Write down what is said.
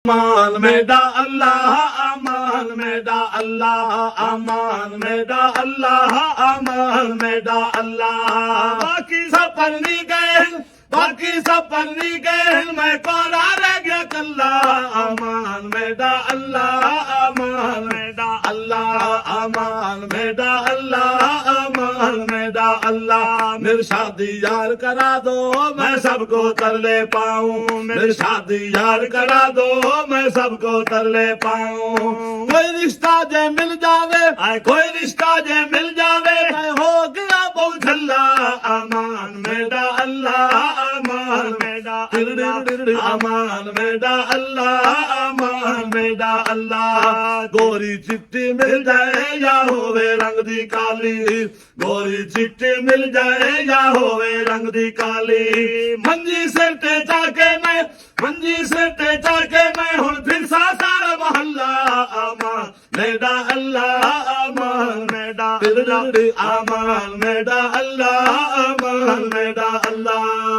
अमान मेरा अल्लाह अमान मेरा अल्लाह अमान मेरा अल्लाह अमान मेरा अल्लाह बाकी सब पन्नी गए बाकी सब पन्नी गए मैं कोरा रह गया कल्ला अमान मेरा अल्लाह अमान मेरा अल्लाह अमान मेरा अल्लाह अमान मेरा अल्लाह मेरी शादी यार करा दो मैं सबको तरले पाऊं मेरी शादी यार करा दो मैं सबको तरले पाऊं कोई रिश्ता जे मिल जावे कोई रिश्ता जे मिल जावे मैं हो गया बहुत झल्ला अमान मेरा अल्लाह अमान मेरा अमान मेरा अल्लाह अमान मेरा अल्लाह गोरी चिट्टी मिल जाए या होवे रंग दी काली गोरी चिट्टी मिल जाए या होवे रंग दी काली मंजी से ते जाके मैं मंजी से ते जाके मैं हुण फिर सारा मोहल्ला अमान मेरा अल्लाह अमान मेरा अल्लाह अमान मेरा अल्लाह अमान मेरा अल्लाह